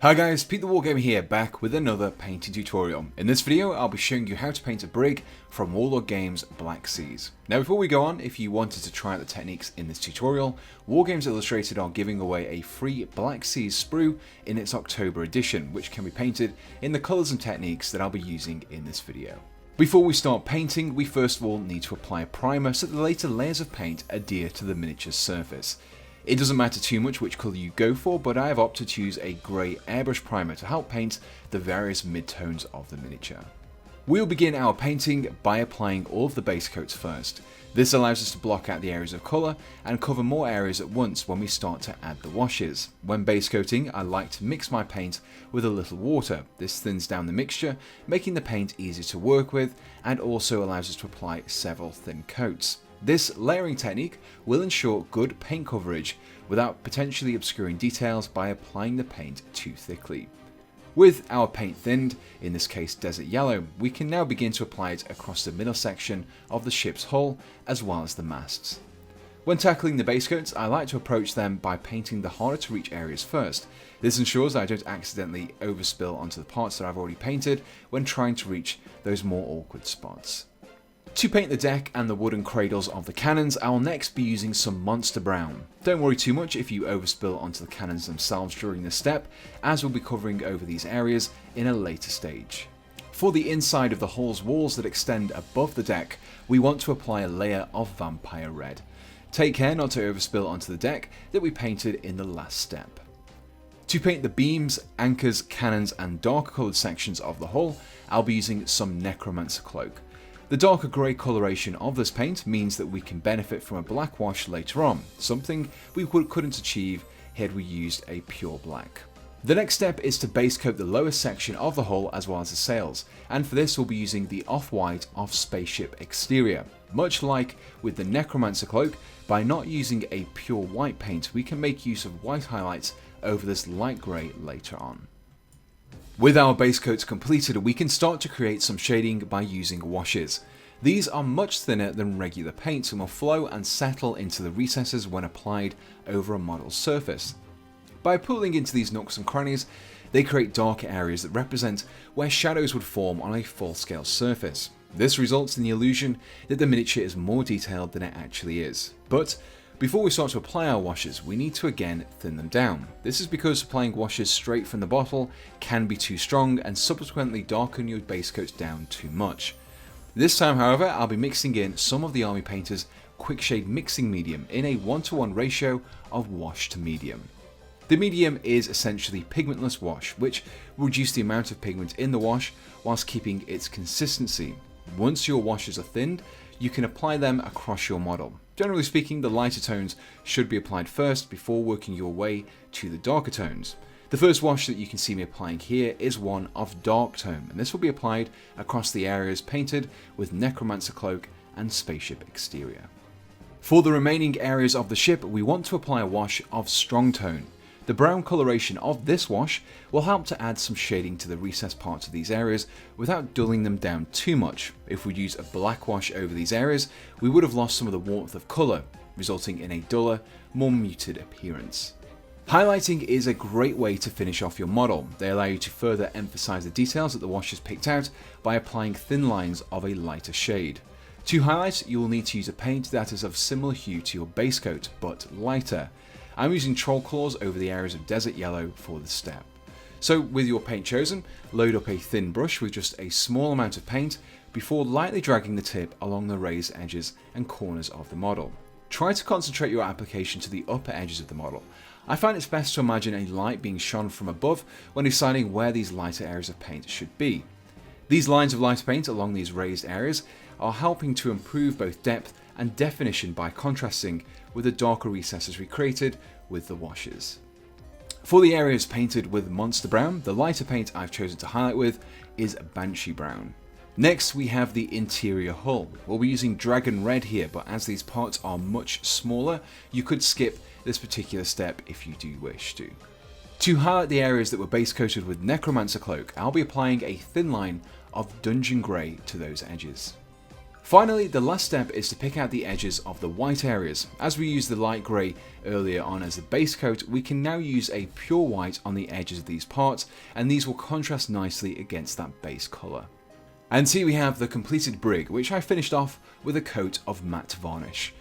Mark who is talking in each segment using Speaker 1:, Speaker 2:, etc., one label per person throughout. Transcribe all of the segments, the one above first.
Speaker 1: Hi guys, Pete the Wargamer here, back with another painting tutorial. In this video, I'll be showing you how to paint a brig from Warlord Games Black Seas. Now before we go on, if you wanted to try out the techniques in this tutorial, Wargames Illustrated are giving away a free Black Seas sprue in its October edition, which can be painted in the colours and techniques that I'll be using in this video. Before we start painting, we first of all need to apply a primer so that the later layers of paint adhere to the miniature's surface. It doesn't matter too much which colour you go for, but I have opted to use a grey airbrush primer to help paint the various mid-tones of the miniature. We'll begin our painting by applying all of the base coats first. This allows us to block out the areas of colour and cover more areas at once when we start to add the washes. When base coating, I like to mix my paint with a little water. This thins down the mixture, making the paint easier to work with, and also allows us to apply several thin coats. This layering technique will ensure good paint coverage without potentially obscuring details by applying the paint too thickly. With our paint thinned, in this case desert yellow, we can now begin to apply it across the middle section of the ship's hull as well as the masts. When tackling the base coats, I like to approach them by painting the harder to reach areas first. This ensures that I don't accidentally overspill onto the parts that I've already painted when trying to reach those more awkward spots. To paint the deck and the wooden cradles of the cannons, I will next be using some Monster Brown. Don't worry too much if you overspill onto the cannons themselves during this step, as we'll be covering over these areas in a later stage. For the inside of the hull's walls that extend above the deck, we want to apply a layer of Vampire Red. Take care not to overspill onto the deck that we painted in the last step. To paint the beams, anchors, cannons and darker coloured sections of the hull, I'll be using some Necromancer Cloak. The darker grey coloration of this paint means that we can benefit from a black wash later on, something we couldn't achieve had we used a pure black. The next step is to base coat the lower section of the hull as well as the sails, and for this we'll be using the off-white of Spaceship Exterior. Much like with the Necromancer Cloak, by not using a pure white paint we can make use of white highlights over this light grey later on. With our base coats completed, we can start to create some shading by using washes. These are much thinner than regular paints and will flow and settle into the recesses when applied over a model's surface. By pulling into these nooks and crannies, they create darker areas that represent where shadows would form on a full-scale surface. This results in the illusion that the miniature is more detailed than it actually is. But before we start to apply our washes, we need to again thin them down. This is because applying washes straight from the bottle can be too strong and subsequently darken your base coats down too much. This time, however, I'll be mixing in some of the Army Painter's Quick Shade Mixing Medium in a 1:1 ratio of wash to medium. The medium is essentially pigmentless wash, which will reduce the amount of pigment in the wash whilst keeping its consistency. Once your washes are thinned, you can apply them across your model. Generally speaking, the lighter tones should be applied first before working your way to the darker tones. The first wash that you can see me applying here is one of dark tone, and this will be applied across the areas painted with Necromancer Cloak and Spaceship Exterior. For the remaining areas of the ship, we want to apply a wash of strong tone. The brown coloration of this wash will help to add some shading to the recessed parts of these areas without dulling them down too much. If we use a black wash over these areas, we would have lost some of the warmth of colour, resulting in a duller, more muted appearance. Highlighting is a great way to finish off your model. They allow you to further emphasise the details that the wash has picked out by applying thin lines of a lighter shade. To highlight, you will need to use a paint that is of similar hue to your base coat, but lighter. I'm using Troll Claws over the areas of desert yellow for this step. So with your paint chosen, load up a thin brush with just a small amount of paint before lightly dragging the tip along the raised edges and corners of the model. Try to concentrate your application to the upper edges of the model. I find it's best to imagine a light being shone from above when deciding where these lighter areas of paint should be. These lines of lighter paint along these raised areas are helping to improve both depth and definition by contrasting with the darker recesses we created with the washes. For the areas painted with Monster Brown, the lighter paint I've chosen to highlight with is Banshee Brown. Next we have the interior hull. We'll be using Dragon Red here, but as these parts are much smaller, you could skip this particular step if you do wish to. To highlight the areas that were base coated with Necromancer Cloak, I'll be applying a thin line of Dungeon Grey to those edges. Finally, the last step is to pick out the edges of the white areas. As we used the light grey earlier on as the base coat, we can now use a pure white on the edges of these parts, and these will contrast nicely against that base colour. And here we have the completed Brig, which I finished off with a coat of matte varnish.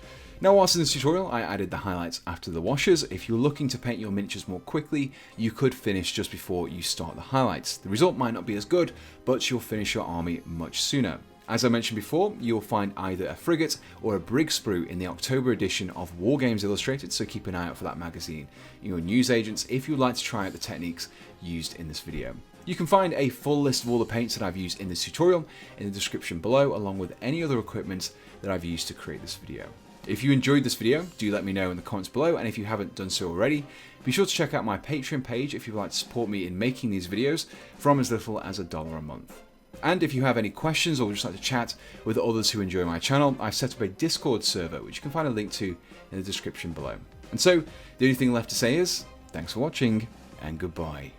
Speaker 1: Now, whilst in this tutorial I added the highlights after the washes, if you're looking to paint your miniatures more quickly, you could finish just before you start the highlights. The result might not be as good, but you'll finish your army much sooner. As I mentioned before, you'll find either a frigate or a brig sprue in the October edition of Wargames Illustrated, so keep an eye out for that magazine in your newsagents if you'd like to try out the techniques used in this video. You can find a full list of all the paints that I've used in this tutorial in the description below, along with any other equipment that I've used to create this video. If you enjoyed this video, do let me know in the comments below, and if you haven't done so already, be sure to check out my Patreon page if you'd like to support me in making these videos from as little as $1 a month. And if you have any questions or would just like to chat with others who enjoy my channel, I've set up a Discord server which you can find a link to in the description below. And so, the only thing left to say is, thanks for watching, and goodbye.